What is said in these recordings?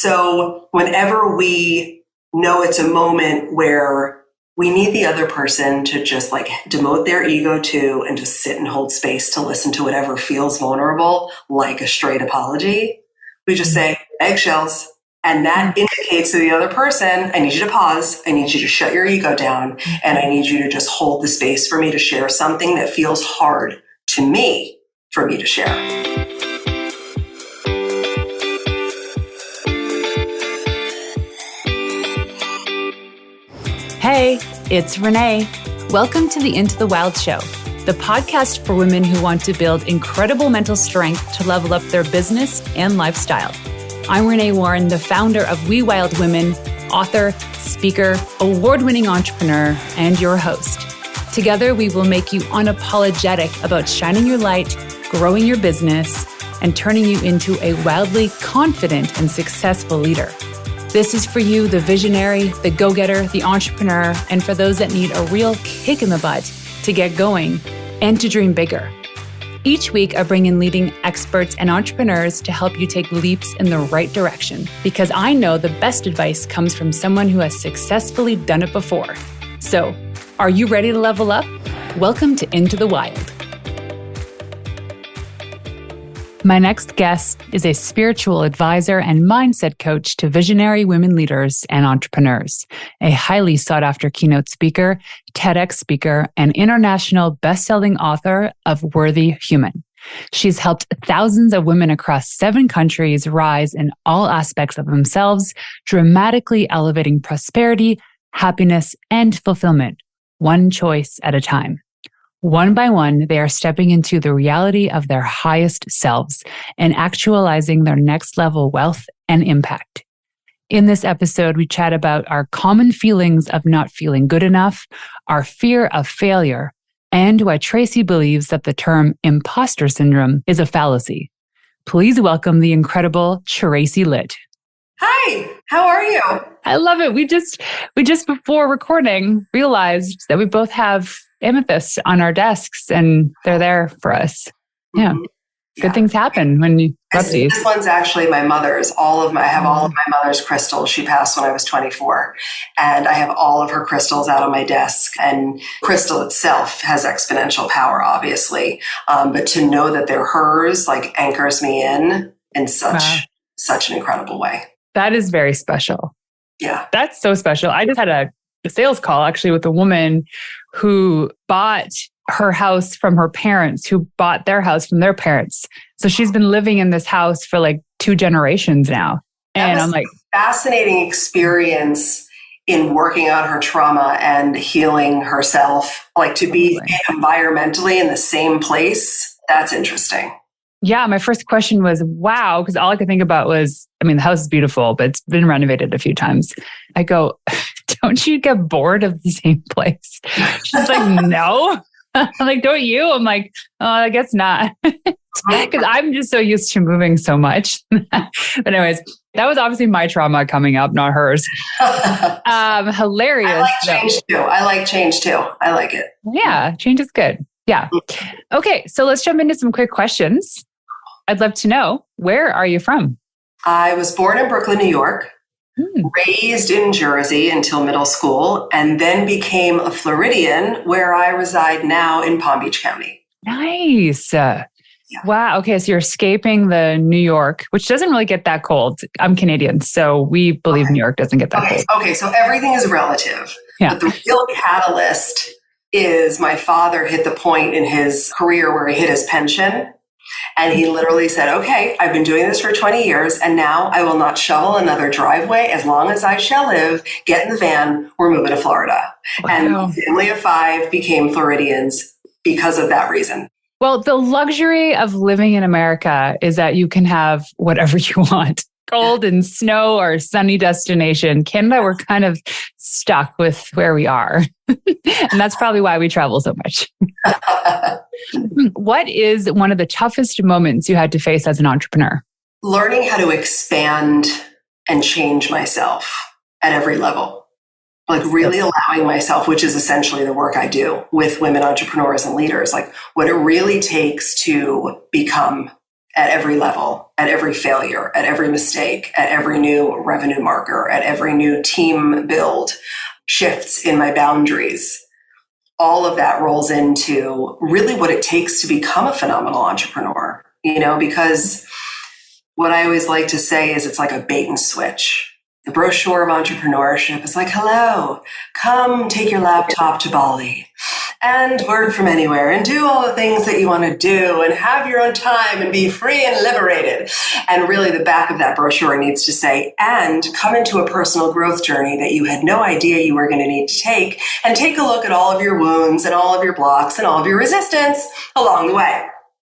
So whenever we know it's a moment where we need the other person to just like demote their ego to and just sit and hold space to listen to whatever feels vulnerable, like a straight apology, we just say eggshells. And that indicates to the other person, I need you to pause. I need you to shut your ego down. And I need you to just hold the space for me to share something that feels hard to me for me to share. Hey, it's Renee. Welcome to the Into the Wild Show, the podcast for women who want to build incredible mental strength to level up their business and lifestyle. I'm Renee Warren, the founder of We Wild Women, author, speaker, award-winning entrepreneur, and your host. Together, we will make you unapologetic about shining your light, growing your business, and turning you into a wildly confident and successful leader. This is for you, the visionary, the go-getter, the entrepreneur, and for those that need a real kick in the butt to get going and to dream bigger. Each week, I bring in leading experts and entrepreneurs to help you take leaps in the right direction, because I know the best advice comes from someone who has successfully done it before. So, are you ready to level up? Welcome to Into the Wild. My next guest is a spiritual advisor and mindset coach to visionary women leaders and entrepreneurs, a highly sought-after keynote speaker, TEDx speaker, and international best-selling author of Worthy Human. She's helped thousands of women across 7 countries rise in all aspects of themselves, dramatically elevating prosperity, happiness, and fulfillment, one choice at a time. One by one, they are stepping into the reality of their highest selves and actualizing their next level wealth and impact. In this episode, we chat about our common feelings of not feeling good enough, our fear of failure, and why Tracy believes that the term imposter syndrome is a fallacy. Please welcome the incredible Tracy Litt. Hi, how are you? I love it. We just before recording realized that we both have amethysts on our desks and they're there for us. Yeah. Good things happen when you rub these. This one's actually my mother's. I have all of my mother's crystals. She passed when I was 24, and I have all of her crystals out on my desk. And crystal itself has exponential power, obviously. But to know that they're hers, like, anchors me in such an incredible way. That is very special. Yeah. That's so special. I just had a sales call actually with a woman who bought her house from her parents, who bought their house from their parents. So she's been living in this house for like 2 generations now. And I'm like, fascinating experience in working on her trauma and healing herself, like to be environmentally in the same place. That's interesting. Yeah, my first question was, wow, because all I could think about was, the house is beautiful, but it's been renovated a few times. I go, don't you get bored of the same place? She's like, no. I'm like, don't you? I'm like, oh, I guess not. Because I'm just so used to moving so much. But anyways, that was obviously my trauma coming up, not hers. Hilarious. I like change too. I like it. Yeah, change is good. Yeah. Okay, so let's jump into some quick questions. I'd love to know, where are you from? I was born in Brooklyn, New York, raised in Jersey until middle school, and then became a Floridian, where I reside now in Palm Beach County. Nice. Yeah. Wow. Okay, so you're escaping the New York, which doesn't really get that cold. I'm Canadian, so we believe New York doesn't get that cold. Okay, so everything is relative. Yeah. But the real catalyst is my father hit the point in his career where he hit his pension. And he literally said, okay, I've been doing this for 20 years, and now I will not shovel another driveway as long as I shall live. Get in the van. We're moving to Florida. Wow. And the family of 5 became Floridians because of that reason. Well, the luxury of living in America is that you can have whatever you want. Cold and snow or sunny destination. Canada, we're kind of stuck with where we are. And that's probably why we travel so much. What is one of the toughest moments you had to face as an entrepreneur? Learning how to expand and change myself at every level. Like really allowing myself, which is essentially the work I do with women entrepreneurs and leaders, like what it really takes to become at every level, at every failure, at every mistake, at every new revenue marker, at every new team build, shifts in my boundaries. All of that rolls into really what it takes to become a phenomenal entrepreneur, because what I always like to say is it's like a bait and switch. The brochure of entrepreneurship is like, hello, come take your laptop to Bali and work from anywhere and do all the things that you want to do and have your own time and be free and liberated. And really the back of that brochure needs to say, and come into a personal growth journey that you had no idea you were going to need to take, and take a look at all of your wounds and all of your blocks and all of your resistance along the way.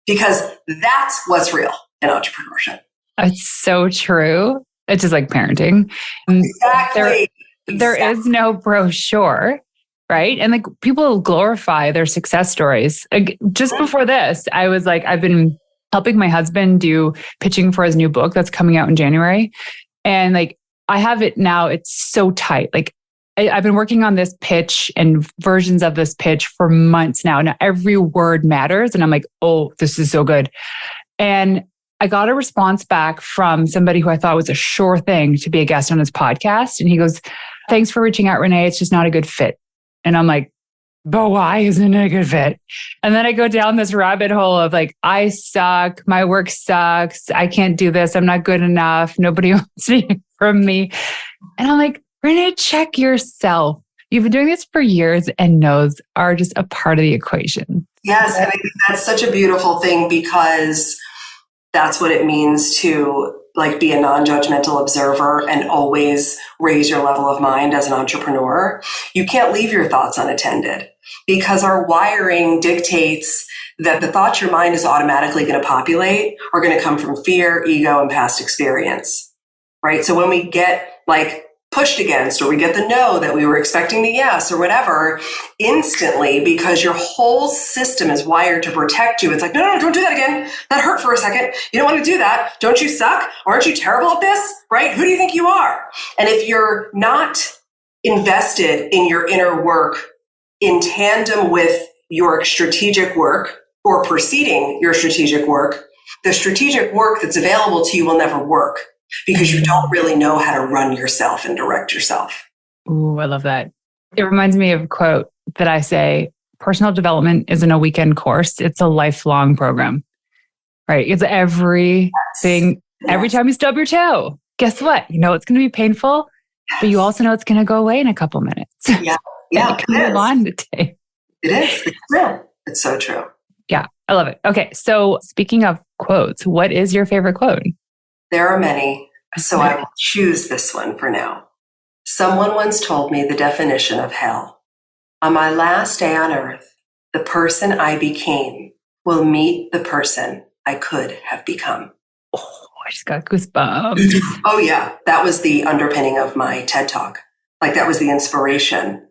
Because that's what's real in entrepreneurship. It's so true. It's just like parenting. Exactly. There is no brochure, right? And like people glorify their success stories. Like, just before this, I was like, I've been helping my husband do pitching for his new book that's coming out in January. And like, I have it now. It's so tight. Like I've been working on this pitch and versions of this pitch for months now. Now every word matters. And I'm like, oh, this is so good. And I got a response back from somebody who I thought was a sure thing to be a guest on his podcast. And he goes, thanks for reaching out, Renee. It's just not a good fit. And I'm like, but why isn't it a good fit? And then I go down this rabbit hole of like, I suck. My work sucks. I can't do this. I'm not good enough. Nobody wants to hear from me. And I'm like, Renee, check yourself. You've been doing this for years, and no's are just a part of the equation. Yes. And I think that's such a beautiful thing, because that's what it means to like be a non-judgmental observer and always raise your level of mind as an entrepreneur. You can't leave your thoughts unattended, because our wiring dictates that the thoughts your mind is automatically going to populate are going to come from fear, ego, and past experience, right? So when we get like pushed against, or we get the no that we were expecting the yes or whatever, instantly, because your whole system is wired to protect you. It's like, no, don't do that again. That hurt for a second. You don't want to do that. Don't you suck? Aren't you terrible at this? Right? Who do you think you are? And if you're not invested in your inner work in tandem with your strategic work, or preceding your strategic work, the strategic work that's available to you will never work, because you don't really know how to run yourself and direct yourself. Ooh, I love that. It reminds me of a quote that I say, personal development isn't a weekend course. It's a lifelong program, right? It's everything. Yes. Every time you stub your toe, guess what? You know, it's going to be painful, but you also know it's going to go away in a couple minutes. Yeah. You can move on today. It is. It's true. It's so true. Yeah. I love it. Okay. So speaking of quotes, what is your favorite quote? There are many, so I will choose this one for now. Someone once told me the definition of hell. On my last day on earth, the person I became will meet the person I could have become. Oh, I just got goosebumps. Oh yeah, that was the underpinning of my TED Talk. Like that was the inspiration.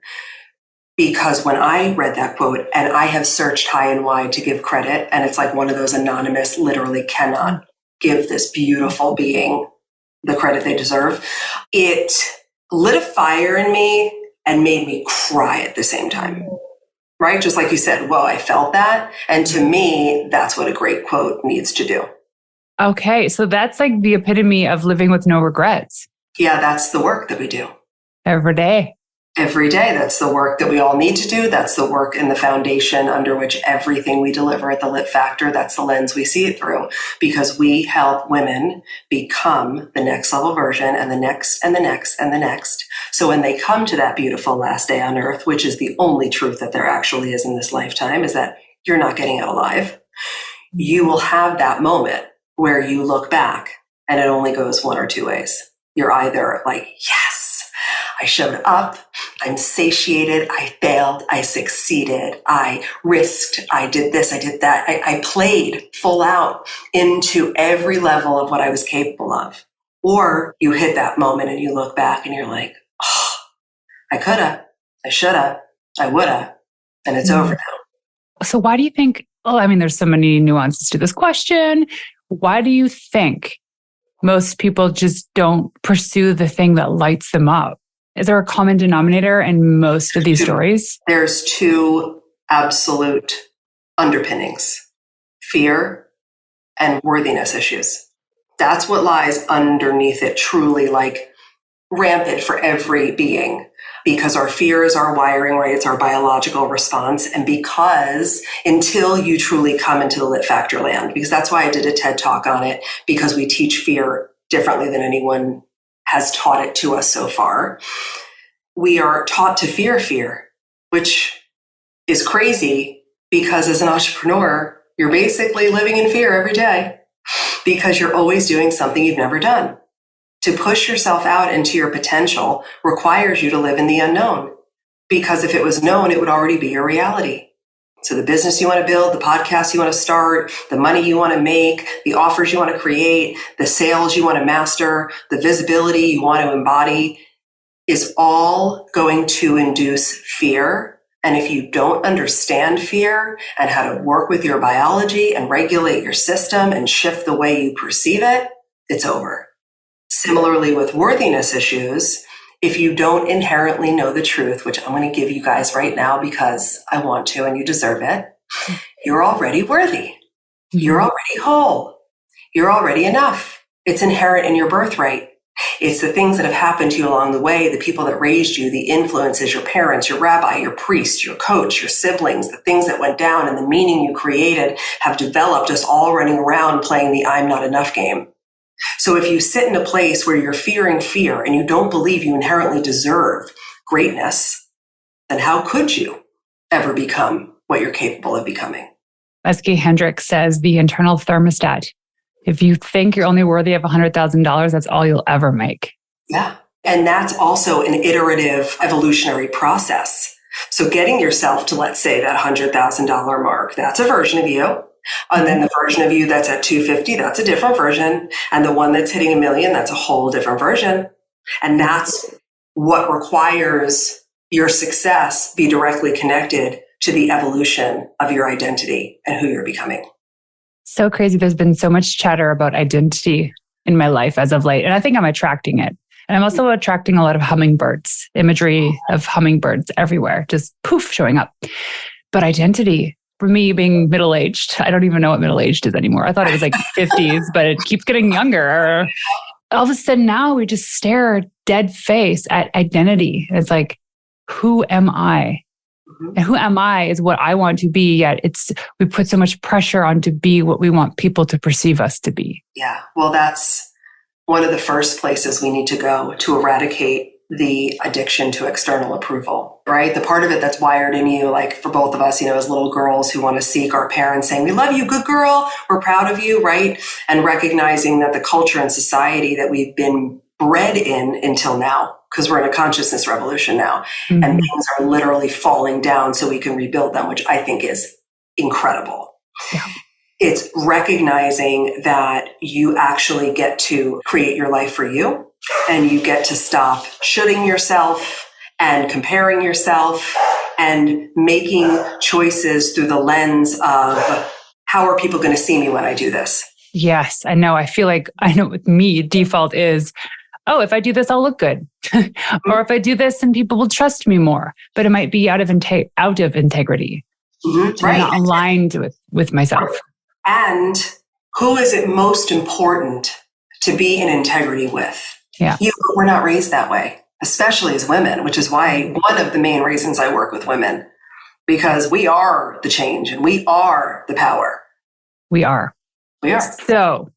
Because when I read that quote, and I have searched high and wide to give credit, and it's like one of those anonymous, literally cannot give this beautiful being the credit they deserve. It lit a fire in me and made me cry at the same time, right? Just like you said, whoa, I felt that. And to me, that's what a great quote needs to do. Okay. So that's like the epitome of living with no regrets. Yeah, that's the work that we do. Every day. Every day. That's the work that we all need to do. That's the work and the foundation under which everything we deliver at the Lit Factor, that's the lens we see it through, because we help women become the next level version, and the next and the next and the next. So when they come to that beautiful last day on earth, which is the only truth that there actually is in this lifetime, is that you're not getting out alive. You will have that moment where you look back and it only goes one or two ways. You're either like, yes, I showed up, I'm satiated, I failed, I succeeded, I risked, I did this, I did that. I played full out into every level of what I was capable of. Or you hit that moment and you look back and you're like, oh, I coulda, I shoulda, I woulda, and it's over now. So why do you think, there's so many nuances to this question. Why do you think most people just don't pursue the thing that lights them up? Is there a common denominator in most of these stories? There's two absolute underpinnings: fear and worthiness issues. That's what lies underneath it, truly like rampant for every being, because our fear is our wiring, right? It's our biological response. And because until you truly come into the lit factor land, because that's why I did a TED talk on it, because we teach fear differently than anyone has taught it to us so far. We are taught to fear, which is crazy because as an entrepreneur, you're basically living in fear every day because you're always doing something you've never done. To push yourself out into your potential requires you to live in the unknown, because if it was known, it would already be your reality. So the business you want to build, the podcast you want to start, the money you want to make, the offers you want to create, the sales you want to master, the visibility you want to embody is all going to induce fear. And if you don't understand fear and how to work with your biology and regulate your system and shift the way you perceive it, it's over. Similarly with worthiness issues, if you don't inherently know the truth, which I'm going to give you guys right now because I want to and you deserve it, you're already worthy. You're already whole. You're already enough. It's inherent in your birthright. It's the things that have happened to you along the way, the people that raised you, the influences, your parents, your rabbi, your priest, your coach, your siblings, the things that went down and the meaning you created have developed us all running around playing the I'm not enough game. So if you sit in a place where you're fearing fear and you don't believe you inherently deserve greatness, then how could you ever become what you're capable of becoming? As Gay Hendricks says, the internal thermostat. If you think you're only worthy of $100,000, that's all you'll ever make. Yeah. And that's also an iterative evolutionary process. So getting yourself to, let's say, that $100,000 mark, that's a version of you. And then the version of you that's at 250, that's a different version. And the one that's hitting $1 million, that's a whole different version. And that's what requires your success be directly connected to the evolution of your identity and who you're becoming. So crazy. There's been so much chatter about identity in my life as of late. And I think I'm attracting it. And I'm also attracting a lot of hummingbirds, imagery of hummingbirds everywhere, just poof, showing up. But identity, for me being middle-aged, I don't even know what middle-aged is anymore. I thought it was like 50s, but it keeps getting younger. All of a sudden now we just stare dead face at identity. It's like, who am I? And who am I is what I want to be, yet we put so much pressure on to be what we want people to perceive us to be. Yeah, well, that's one of the first places we need to go to eradicate the addiction to external approval, right? The part of it that's wired in you, like for both of us, as little girls who want to seek our parents saying, we love you, good girl, we're proud of you, right? And recognizing that the culture and society that we've been bred in until now, because we're in a consciousness revolution now, and things are literally falling down so we can rebuild them, which I think is incredible. Yeah. It's recognizing that you actually get to create your life for you, and you get to stop shoulding yourself and comparing yourself and making choices through the lens of how are people going to see me when I do this? Yes, I know. I feel like I know with me, default is, oh, if I do this, I'll look good. Or if I do this, then people will trust me more. But it might be out of integrity. Right. Not aligned with myself. And who is it most important to be in integrity with? Yeah. We're not raised that way, especially as women, which is why one of the main reasons I work with women, because we are the change and we are the power. We are. So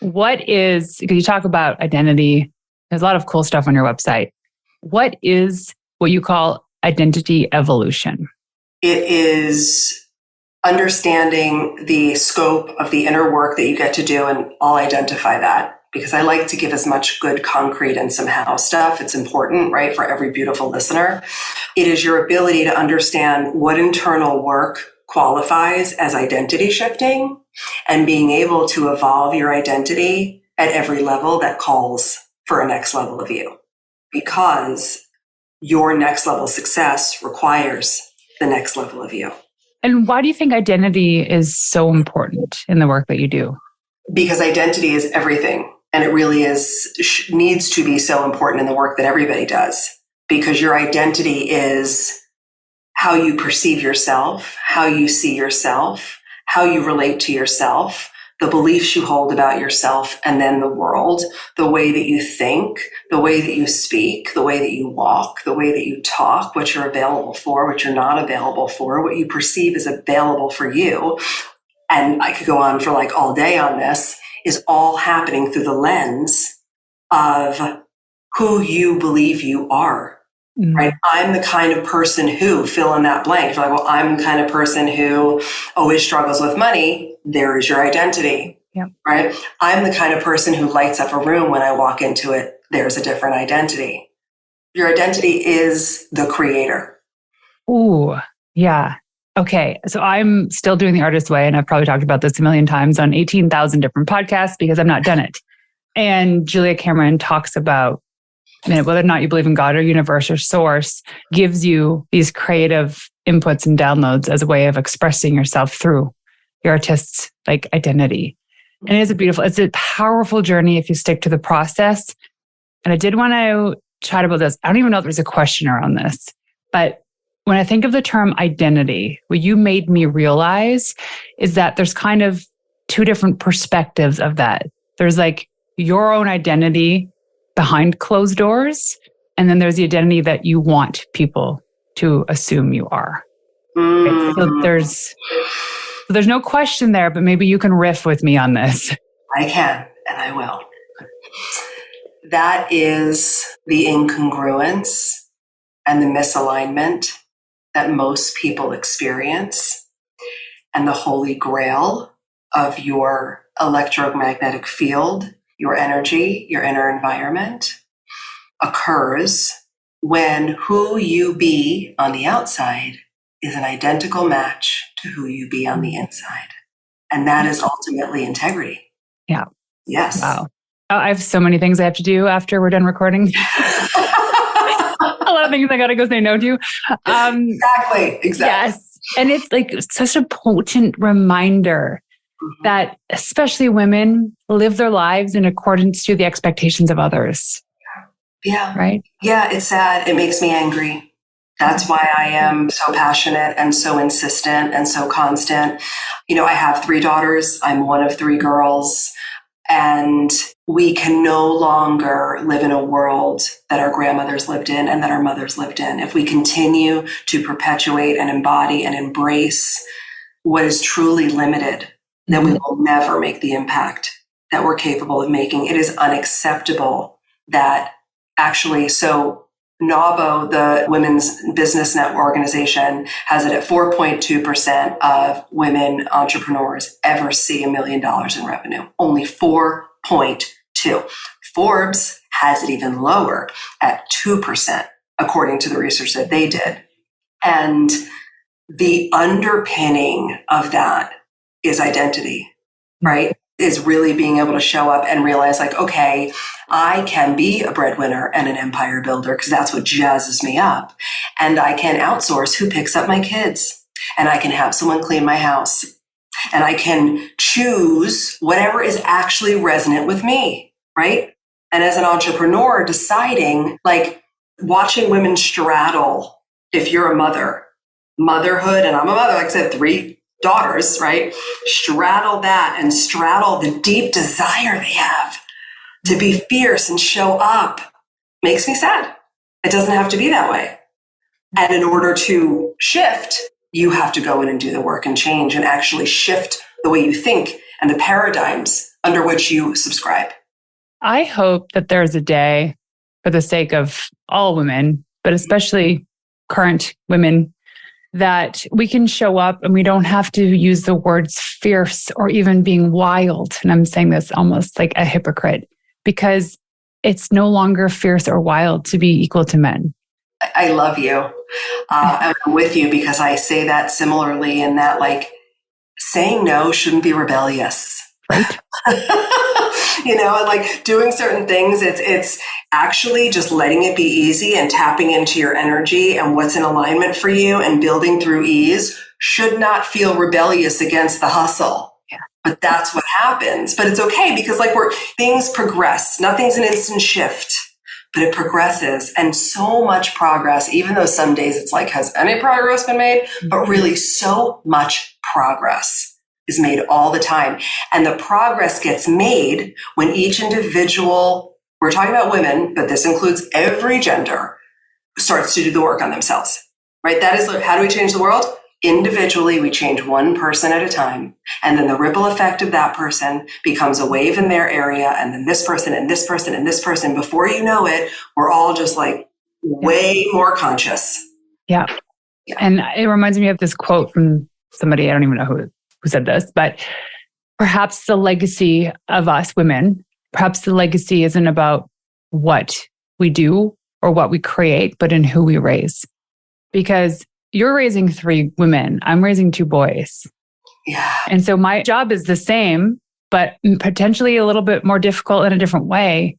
because you talk about identity, there's a lot of cool stuff on your website. What is what you call identity evolution? It is understanding the scope of the inner work that you get to do, and I'll identify that because I like to give as much good concrete and some how stuff. It's important, right, for every beautiful listener. It is your ability to understand what internal work qualifies as identity shifting and being able to evolve your identity at every level that calls for a next level of you, because your next level success requires the next level of you. And why do you think identity is so important in the work that you do? Because identity is everything. And it really needs to be so important in the work that everybody does, because your identity is how you perceive yourself, how you see yourself, how you relate to yourself, the beliefs you hold about yourself and then the world, the way that you think, the way that you speak, the way that you walk, the way that you talk, what you're available for, what you're not available for, what you perceive is available for you. And I could go on for like all day on this, is all happening through the lens of who you believe you are. Right? I'm the kind of person who, fill in that blank. You're like, well, I'm the kind of person who always struggles with money. There is your identity. Yep. Right? I'm the kind of person who lights up a room when I walk into it. There's a different identity. Your identity is the creator. Ooh, yeah. Okay. So I'm still doing the artist way, and I've probably talked about this a million times on 18,000 different podcasts because I've not done it. And Julia Cameron talks about whether or not you believe in God or universe or source gives you these creative inputs and downloads as a way of expressing yourself through your artist's like identity. And it's a powerful journey if you stick to the process. And I did want to chat about this. I don't even know if there's a question around this, but when I think of the term identity, what you made me realize is that there's kind of two different perspectives of that. There's like your own identity behind closed doors, and then there's the identity that you want people to assume you are. Right? So there's no question there, but maybe you can riff with me on this. I can, and I will. That is the incongruence and the misalignment that most people experience, and the holy grail of your electromagnetic field, your energy, your inner environment occurs when who you be on the outside is an identical match to who you be on the inside. And that is ultimately integrity. Yeah. Yes. Wow. Oh, I have so many things I have to do after we're done recording. A lot of things I got to go say no to. Exactly. Yes. And it's like such a potent reminder that especially women live their lives in accordance to the expectations of others. Yeah. Right? Yeah, it's sad. It makes me angry. That's why I am so passionate and so insistent and so constant. I have 3 daughters. I'm one of 3 girls. And we can no longer live in a world that our grandmothers lived in and that our mothers lived in. If we continue to perpetuate and embody and embrace what is truly limited, then we will never make the impact that we're capable of making. It is unacceptable that actually, so NAWBO, the Women's Business Net Organization, has it at 4.2% of women entrepreneurs ever see $1 million in revenue. Only 4.2. Forbes has it even lower at 2%, according to the research that they did. And the underpinning of that is identity, right? Is really being able to show up and realize like, okay, I can be a breadwinner and an empire builder because that's what jazzes me up. And I can outsource who picks up my kids, and I can have someone clean my house, and I can choose whatever is actually resonant with me, right? And as an entrepreneur, deciding like watching women straddle, if you're a motherhood, and I'm a mother, like I said, 3 daughters, right? Straddle that and straddle the deep desire they have to be fierce and show up makes me sad. It doesn't have to be that way. And in order to shift, you have to go in and do the work and change and actually shift the way you think and the paradigms under which you subscribe. I hope that there's a day, for the sake of all women, but especially current women, that we can show up and we don't have to use the words fierce or even being wild. And I'm saying this almost like a hypocrite, because it's no longer fierce or wild to be equal to men. I love you. I'm with you because I say that similarly in that like saying no shouldn't be rebellious. Right. And like doing certain things, it's actually just letting it be easy and tapping into your energy and what's in alignment for you and building through ease should not feel rebellious against the hustle. Yeah. But that's what happens. But it's okay because like things progress. Nothing's an instant shift, but it progresses, and so much progress, even though some days it's like, has any progress been made? But really so much progress is made all the time. And the progress gets made when each individual, we're talking about women, but this includes every gender, starts to do the work on themselves, right? That is, how do we change the world? Individually, we change one person at a time. And then the ripple effect of that person becomes a wave in their area. And then this person and this person and this person. Before you know it, we're all just like way more conscious. Yeah. And it reminds me of this quote from somebody, I don't even know who said this, but perhaps the legacy of us women, perhaps the legacy isn't about what we do or what we create, but in who we raise. Because you're raising 3 women, I'm raising 2 boys. Yeah. And so my job is the same, but potentially a little bit more difficult in a different way,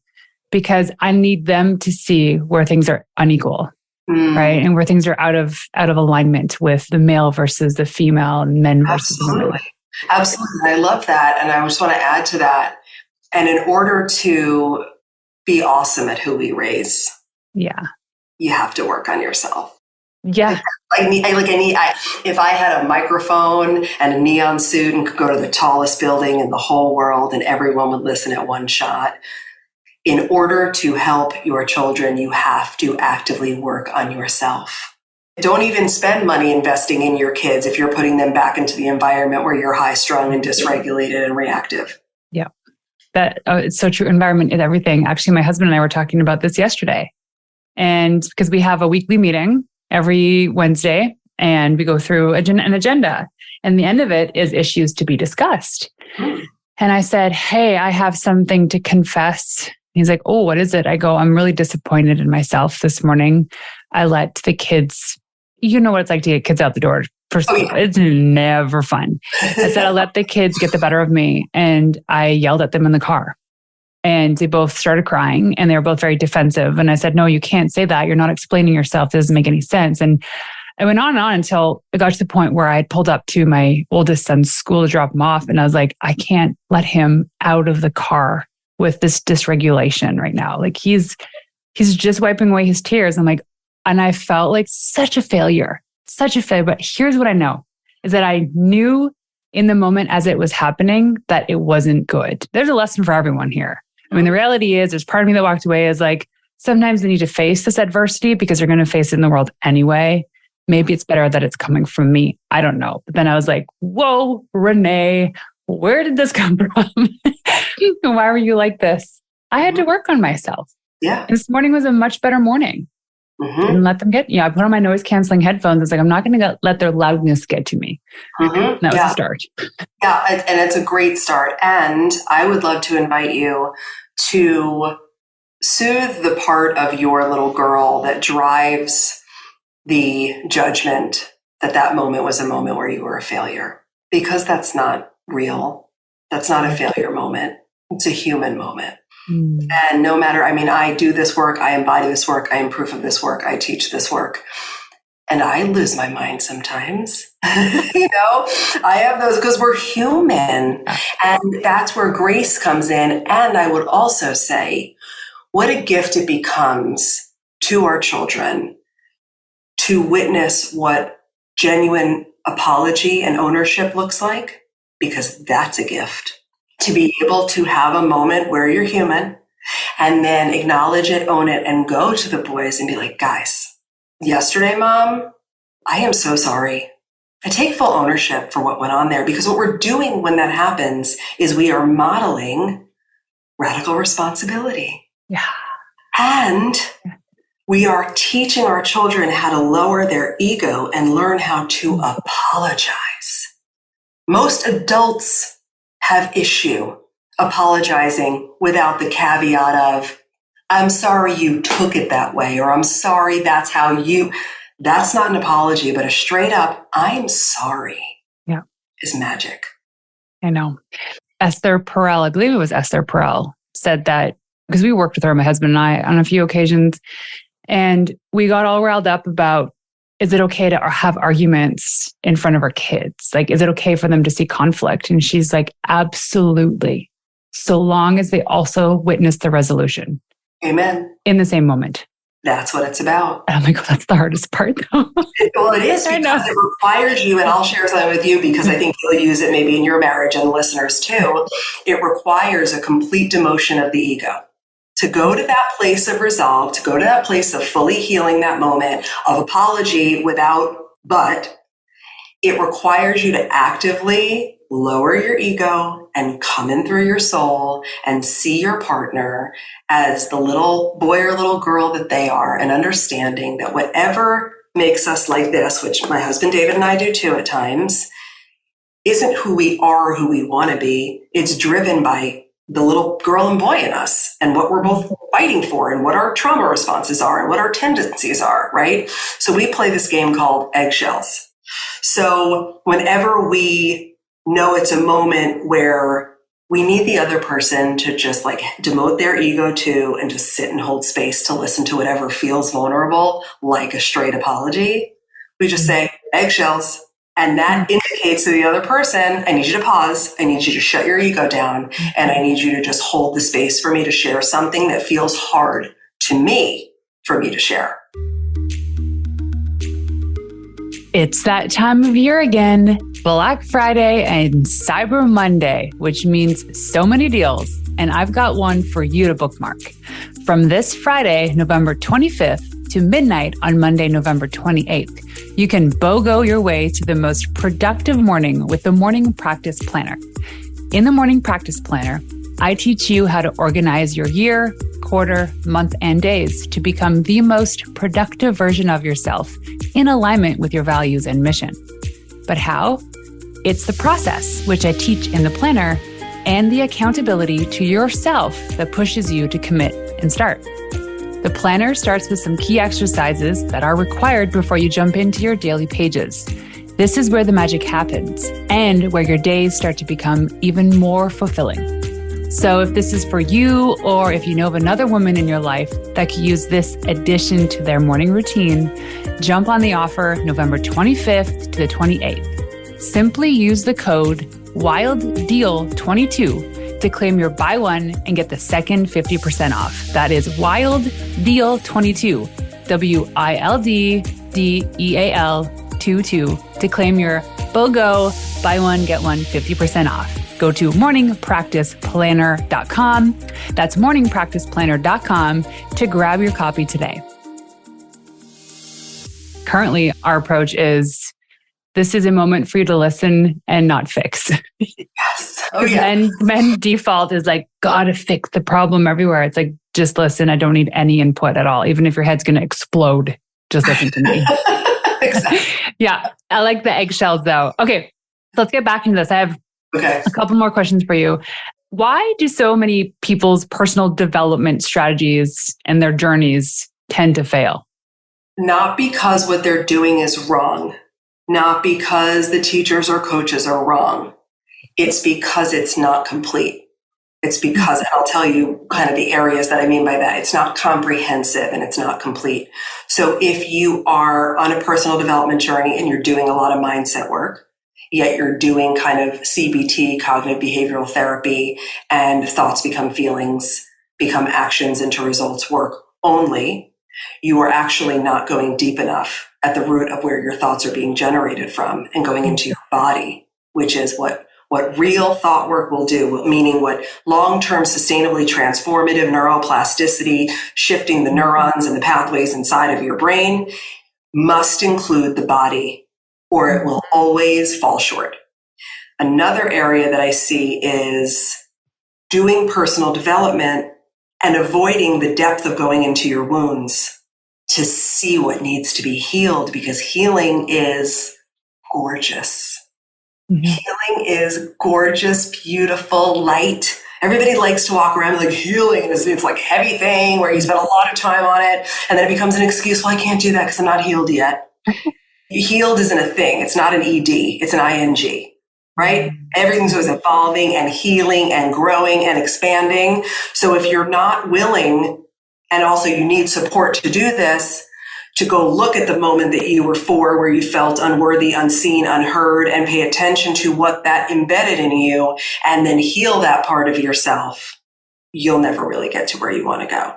because I need them to see where things are unequal, right? And where things are out of alignment with the male versus the female and men versus women. Absolutely. I love that. And I just want to add to that. And in order to be awesome at who we raise, you have to work on yourself. Yeah. If I had a microphone and a neon suit and could go to the tallest building in the whole world and everyone would listen at one shot, in order to help your children, you have to actively work on yourself. Don't even spend money investing in your kids if you're putting them back into the environment where you're high strung and dysregulated and reactive. Yeah. It's so true. Environment is everything. Actually, my husband and I were talking about this yesterday. And because we have a weekly meeting every Wednesday and we go through an agenda, and the end of it is issues to be discussed. And I said, hey, I have something to confess. He's like, oh, what is it? I go, I'm really disappointed in myself this morning. I let the kids, you know what it's like to get kids out the door. It's never fun. I said, I let the kids get the better of me, and I yelled at them in the car. And they both started crying, and they were both very defensive. And I said, no, you can't say that. You're not explaining yourself. It doesn't make any sense. And I went on and on until it got to the point where I had pulled up to my oldest son's school to drop him off. And I was like, I can't let him out of the car with this dysregulation right now. Like he's just wiping away his tears. I'm like, and I felt like such a failure. But here's what I know is that I knew in the moment as it was happening that it wasn't good. There's a lesson for everyone here. I mean, the reality is there's part of me that walked away is like, sometimes they need to face this adversity because they're going to face it in the world anyway. Maybe it's better that it's coming from me. I don't know. But then I was like, whoa, Renee, where did this come from? Why were you like this? I had to work on myself. Yeah. And this morning was a much better morning. And let them get, I put on my noise canceling headphones. It's like, I'm not going to let their loudness get to me. That was a start. Yeah. And it's a great start. And I would love to invite you to soothe the part of your little girl that drives the judgment that moment was a moment where you were a failure, because that's not real. That's not a failure moment. It's a human moment. And no matter, I do this work, I embody this work, I am proof of this work, I teach this work. And I lose my mind sometimes. I have those because we're human. And that's where grace comes in. And I would also say, what a gift it becomes to our children to witness what genuine apology and ownership looks like, because that's a gift. To be able to have a moment where you're human and then acknowledge it, own it, and go to the boys and be like, guys, yesterday, Mom, I am so sorry. I take full ownership for what went on there, because what we're doing when that happens is we are modeling radical responsibility. Yeah. And we are teaching our children how to lower their ego and learn how to apologize. Most adults have issue apologizing without the caveat of, I'm sorry you took it that way, or I'm sorry that's not an apology, but a straight up, I'm sorry is magic. I know. Esther Perel, I believe it was Esther Perel, said that, because we worked with her, my husband and I, on a few occasions, and we got all riled up about, is it okay to have arguments in front of our kids? Like, is it okay for them to see conflict? And she's like, absolutely. So long as they also witness the resolution. Amen. In the same moment. That's what it's about. Oh my God, that's the hardest part though. Well, it is I know. because it requires you, and I'll share something with you because I think you'll use it maybe in your marriage and listeners too. It requires a complete demotion of the ego to go to that place of resolve, to go to that place of fully healing that moment of apology without but. It requires you to actively lower your ego and come in through your soul and see your partner as the little boy or little girl that they are, and understanding that whatever makes us like this, which my husband David and I do too at times, isn't who we are, who we want to be. It's driven by the little girl and boy in us and what we're both fighting for and what our trauma responses are and what our tendencies are, right? So we play this game called eggshells. So whenever we know it's a moment where we need the other person to just like demote their ego to and just sit and hold space to listen to whatever feels vulnerable, like a straight apology, we just say eggshells. And that indicates to the other person, I need you to pause. I need you to shut your ego down. And I need you to just hold the space for me to share something that feels hard to me for me to share. It's that time of year again, Black Friday and Cyber Monday, which means so many deals. And I've got one for you to bookmark. From this Friday, November 25th to midnight on Monday, November 28th, you can BOGO your way to the most productive morning with the Morning Practice Planner. In the Morning Practice Planner, I teach you how to organize your year, quarter, month, and days to become the most productive version of yourself in alignment with your values and mission. But how? It's the process, which I teach in the planner, and the accountability to yourself that pushes you to commit and start. The planner starts with some key exercises that are required before you jump into your daily pages. This is where the magic happens and where your days start to become even more fulfilling. So if this is for you, or if you know of another woman in your life that could use this addition to their morning routine, jump on the offer November 25th to the 28th. Simply use the code WILDDEAL22 to claim your buy one and get the second 50% off. That is WILDDEAL22, WILDDEAL22 to claim your BOGO buy one, get one 50% off. Go to morningpracticeplanner.com. That's morningpracticeplanner.com to grab your copy today. Currently, our approach is this is a moment for you to listen and not fix. Yes. Oh, yeah. Men default is like, gotta fix the problem everywhere. It's like, just listen. I don't need any input at all. Even if your head's going to explode, just listen to me. Exactly. Yeah. I like the eggshells though. Okay. Let's get back into this. I have Okay. a couple more questions for you. Why do so many people's personal development strategies and their journeys tend to fail? Not because what they're doing is wrong, not because the teachers or coaches are wrong. It's because it's not complete. It's because, and I'll tell you kind of the areas that I mean by that. It's not comprehensive and it's not complete. So if you are on a personal development journey and you're doing a lot of mindset work, yet you're doing kind of CBT, cognitive behavioral therapy, and thoughts become feelings, become actions into results work only, you are actually not going deep enough at the root of where your thoughts are being generated from and going into your body, which is what real thought work will do, meaning what long-term sustainably transformative neuroplasticity, shifting the neurons and the pathways inside of your brain, must include the body, or it will always fall short. Another area that I see is doing personal development and avoiding the depth of going into your wounds to see what needs to be healed, because healing is gorgeous. Mm-hmm. Healing is gorgeous, beautiful, light. Everybody likes to walk around like healing, and it's like heavy thing where you spend a lot of time on it, and then it becomes an excuse. Well, I can't do that because I'm not healed yet. Healed isn't a thing. It's not an ED. It's an ING, right? Everything's always evolving and healing and growing and expanding. So if you're not willing, and also you need support to do this, to go look at the moment that you were for, where you felt unworthy, unseen, unheard, and pay attention to what that embedded in you, and then heal that part of yourself, you'll never really get to where you want to go.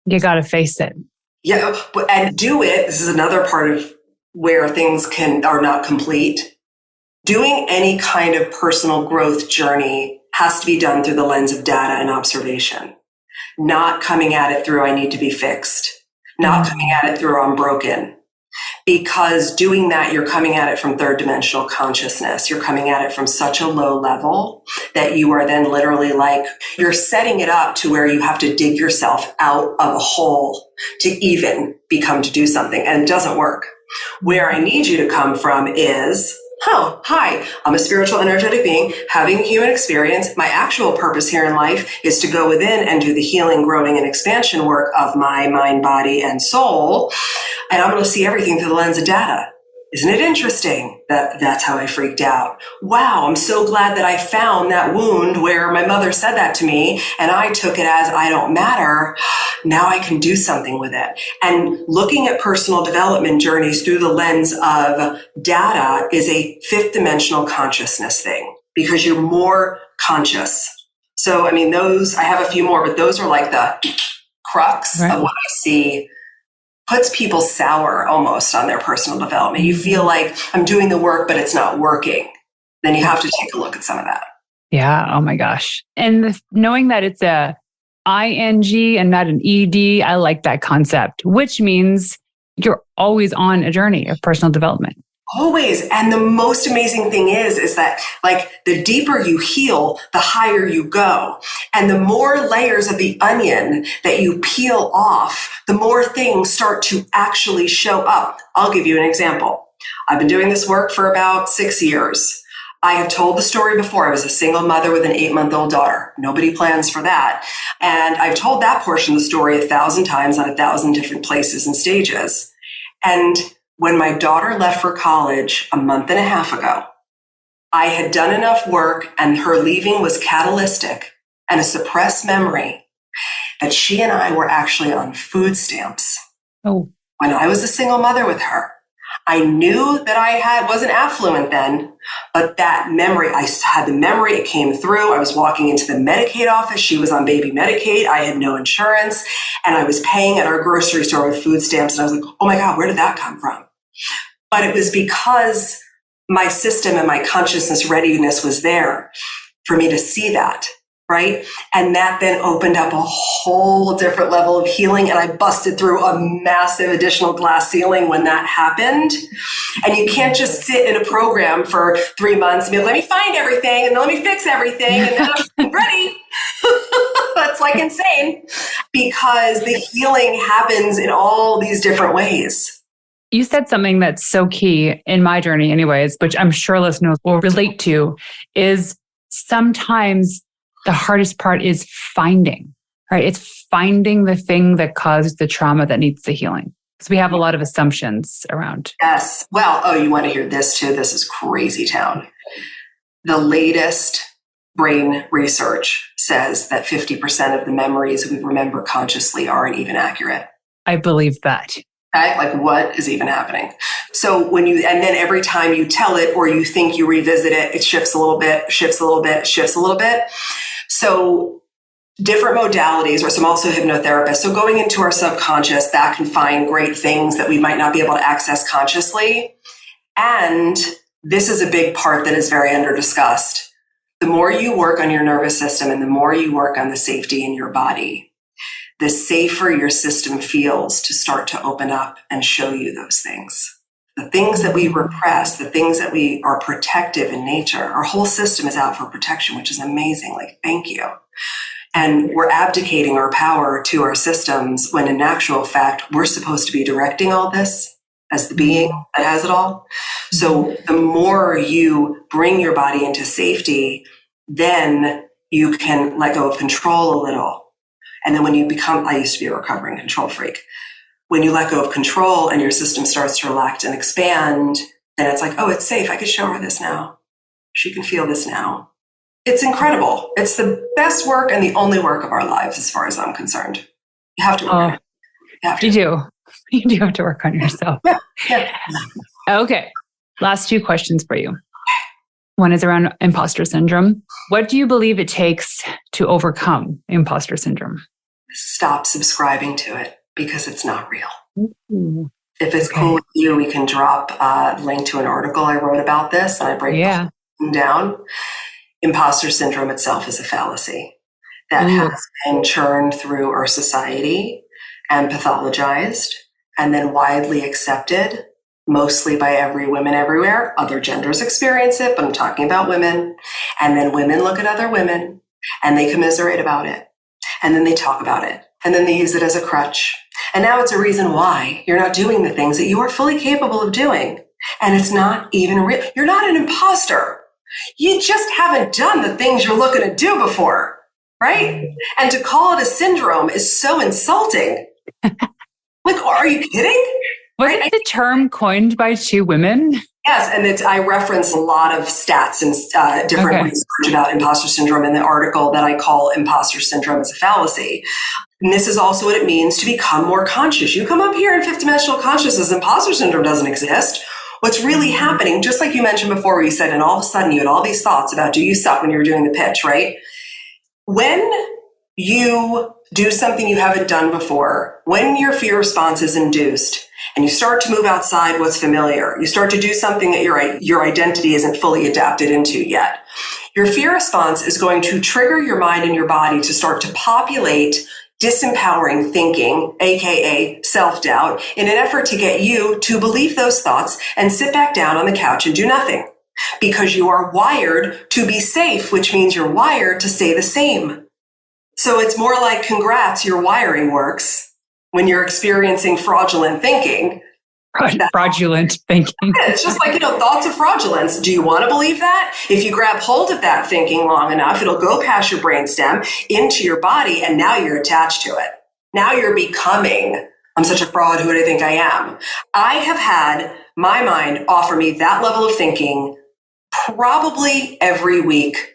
You got to face it. Yeah, and do it. This is another part of where things are not complete. Doing any kind of personal growth journey has to be done through the lens of data and observation, not coming at it through I need to be fixed, not coming at it through I'm broken. Because doing that, you're coming at it from third dimensional consciousness. You're coming at it from such a low level that you are then literally like, you're setting it up to where you have to dig yourself out of a hole to even become to do something. And it doesn't work. Where I need you to come from is, oh, hi, I'm a spiritual energetic being having a human experience. My actual purpose here in life is to go within and do the healing, growing, and expansion work of my mind, body, and soul. And I'm going to see everything through the lens of data. Isn't it interesting that that's how I freaked out? Wow, I'm so glad that I found that wound where my mother said that to me and I took it as I don't matter. Now I can do something with it. And looking at personal development journeys through the lens of data is a fifth dimensional consciousness thing because you're more conscious. So, I mean, I have a few more, but those are like the crux of what I see puts people sour almost on their personal development. You feel like I'm doing the work, but it's not working. Then you have to take a look at some of that. Yeah. Oh my gosh. And knowing that it's a ing and not an ed, I like that concept, which means you're always on a journey of personal development. Always. And the most amazing thing is that like the deeper you heal, the higher you go. And the more layers of the onion that you peel off, the more things start to actually show up. I'll give you an example. I've been doing this work for about 6 years. I have told the story before. I was a single mother with an 8-month-old daughter. Nobody plans for that. And I've told that portion of the story 1,000 times on 1,000 different places and stages. And when my daughter left for college a month and a half ago, I had done enough work and her leaving was catalytic and a suppressed memory that she and I were actually on food stamps. Oh. When I was a single mother with her, I knew that I wasn't affluent then, but that memory, I had the memory, it came through. I was walking into the Medicaid office. She was on baby Medicaid. I had no insurance and I was paying at our grocery store with food stamps. And I was like, oh my God, where did that come from? But it was because my system and my consciousness readiness was there for me to see that, right? And that then opened up a whole different level of healing. And I busted through a massive additional glass ceiling when that happened. And you can't just sit in a program for 3 months and be like, let me find everything and then let me fix everything and then I'm ready. That's like insane because the healing happens in all these different ways. You said something that's so key in my journey anyways, which I'm sure listeners will relate to, is sometimes the hardest part is finding, right? It's finding the thing that caused the trauma that needs the healing. Because we have a lot of assumptions around. Yes. Well, you want to hear this too? This is crazy town. The latest brain research says that 50% of the memories we remember consciously aren't even accurate. I believe that. Okay? Like what is even happening? So and then every time you tell it or you think you revisit it, it shifts a little bit, shifts a little bit, shifts a little bit. So different modalities, or some also hypnotherapists. So going into our subconscious, that can find great things that we might not be able to access consciously. And this is a big part that is very under discussed. The more you work on your nervous system and the more you work on the safety in your body, the safer your system feels to start to open up and show you those things. The things that we repress, the things that we are protective in nature, our whole system is out for protection, which is amazing. Like, thank you. And we're abdicating our power to our systems when in actual fact, we're supposed to be directing all this as the being that has it all. So the more you bring your body into safety, then you can let go of control a little. And then when you I used to be a recovering control freak. When you let go of control and your system starts to relax and expand, then it's like, oh, it's safe. I could show her this now. She can feel this now. It's incredible. It's the best work and the only work of our lives, as far as I'm concerned. You have to work on it. You do. You do have to work on yourself. Yeah. Okay. Last 2 questions for you. One is around imposter syndrome. What do you believe it takes to overcome imposter syndrome? Stop subscribing to it. because it's not real. Ooh. If it's cool with you, we can drop a link to an article I wrote about this, and I break the whole down. Imposter syndrome itself is a fallacy that has been churned through our society and pathologized and then widely accepted, mostly by every woman everywhere. Other genders experience it, but I'm talking about women. And then women look at other women and they commiserate about it. And then they talk about it. And then they use it as a crutch. And now it's a reason why you're not doing the things that you are fully capable of doing. And it's not even real. You're not an imposter. You just haven't done the things you're looking to do before, right? And to call it a syndrome is so insulting. Like, are you kidding? Wasn't the term coined by two women? Yes, and I reference a lot of stats and different research about imposter syndrome in the article that I call Imposter Syndrome as a Fallacy. And this is also what it means to become more conscious. You come up here in fifth dimensional consciousness, imposter syndrome doesn't exist. What's really happening, just like you mentioned before, where you said, and all of a sudden you had all these thoughts about, do you suck when you were doing the pitch, right? When you do something you haven't done before, when your fear response is induced, and you start to move outside what's familiar, you start to do something that your identity isn't fully adapted into yet, your fear response is going to trigger your mind and your body to start to populate disempowering thinking, aka self-doubt, in an effort to get you to believe those thoughts and sit back down on the couch and do nothing. Because you are wired to be safe, which means you're wired to stay the same. So it's more like, congrats, your wiring works when you're experiencing fraudulent thinking. Fraudulent thinking. It's just like, thoughts of fraudulence. Do you want to believe that? If you grab hold of that thinking long enough, it'll go past your brainstem into your body, and now you're attached to it. Now you're becoming, I'm such a fraud, who do I think I am? I have had my mind offer me that level of thinking probably every week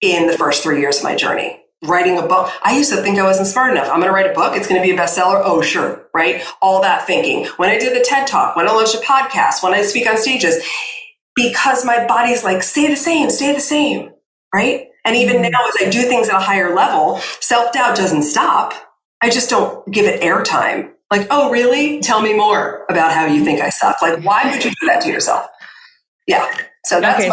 in the first 3 years of my journey. Writing a book. I used to think I wasn't smart enough. I'm going to write a book. It's going to be a bestseller. Oh, sure. Right. All that thinking. When I did the TED Talk, when I launched a podcast, when I speak on stages, because my body's like, stay the same. Right. And even now, as I do things at a higher level, self-doubt doesn't stop. I just don't give it airtime. Like, oh, really? Tell me more about how you think I suck. Like, why would you do that to yourself? Yeah. So that's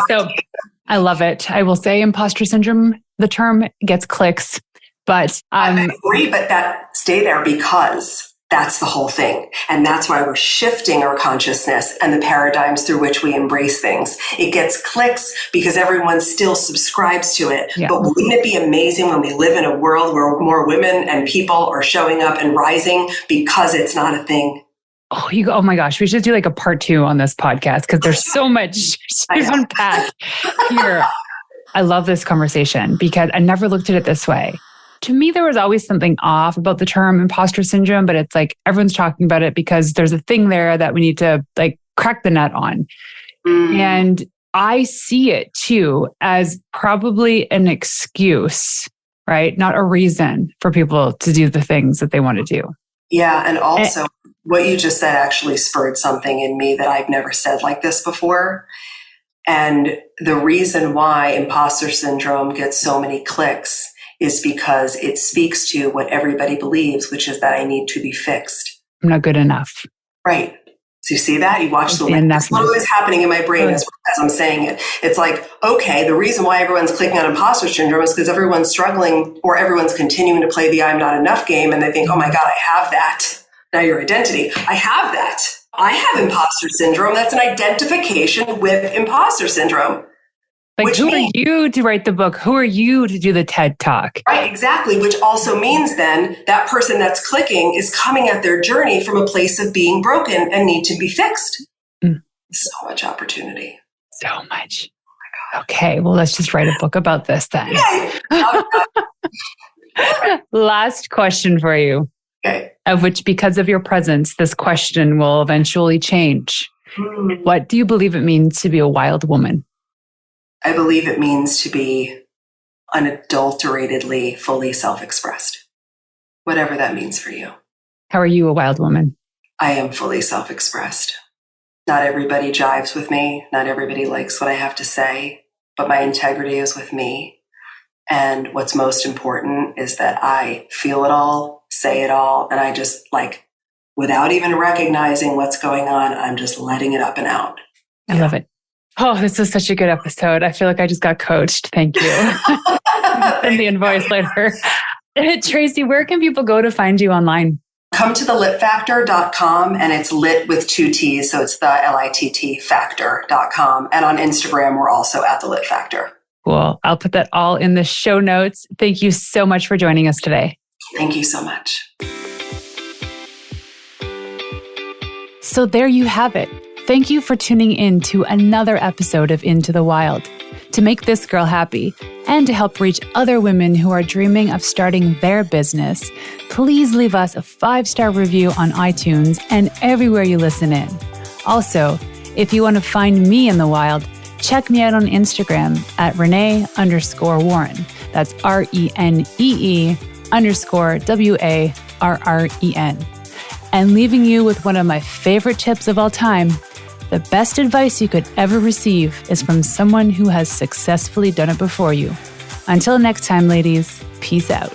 I love it. I will say imposter syndrome, the term gets clicks, but I agree, but stay there, because that's the whole thing. And that's why we're shifting our consciousness and the paradigms through which we embrace things. It gets clicks because everyone still subscribes to it. Yeah. But wouldn't it be amazing when we live in a world where more women and people are showing up and rising because it's not a thing? Oh my gosh, we should do like a part 2 on this podcast, because there's so much to unpack here. I love this conversation because I never looked at it this way. To me, there was always something off about the term imposter syndrome, but it's like everyone's talking about it because there's a thing there that we need to like crack the nut on. And I see it too as probably an excuse, right? Not a reason for people to do the things that they want to do. Yeah. And also, what you just said actually spurred something in me that I've never said like this before. And the reason why imposter syndrome gets so many clicks is because it speaks to what everybody believes, which is that I need to be fixed. I'm not good enough. Right. So you see that? You watch the link. That's what is happening in my brain as I'm saying it. It's like, okay, the reason why everyone's clicking on imposter syndrome is because everyone's struggling, or everyone's continuing to play the I'm not enough game, and they think, oh my God, I have that. Now your identity. I have that. I have imposter syndrome. That's an identification with imposter syndrome. Like, who are you to write the book? Who are you to do the TED Talk? Right, exactly. Which also means then that person that's clicking is coming at their journey from a place of being broken and need to be fixed. So much opportunity. So much. Oh my God. Okay, well, let's just write a book about this then. Last question for you. Okay. Of which, because of your presence, this question will eventually change. What do you believe it means to be a wild woman? I believe it means to be unadulteratedly, fully self-expressed. Whatever that means for you. How are you a wild woman? I am fully self-expressed. Not everybody jives with me. Not everybody likes what I have to say, but my integrity is with me. And what's most important is that I feel it all, say it all. And I just like, without even recognizing what's going on, I'm just letting it up and out. I love it. Oh, this was such a good episode. I feel like I just got coached. Thank you. Send the invoice later. Tracy, where can people go to find you online? Come to thelittfactor.com, and it's lit with 2 T's. So it's the LITT factor.com. And on Instagram, we're also at the Lit Factor. Cool. I'll put that all in the show notes. Thank you so much for joining us today. Thank you so much. So there you have it. Thank you for tuning in to another episode of Into the Wild. To make this girl happy and to help reach other women who are dreaming of starting their business, please leave us a 5-star review on iTunes and everywhere you listen in. Also, if you want to find me in the wild, check me out on Instagram at Renee_Warren. That's RENEE_WARREN. And leaving you with one of my favorite tips of all time: the best advice you could ever receive is from someone who has successfully done it before you. Until next time, ladies, peace out.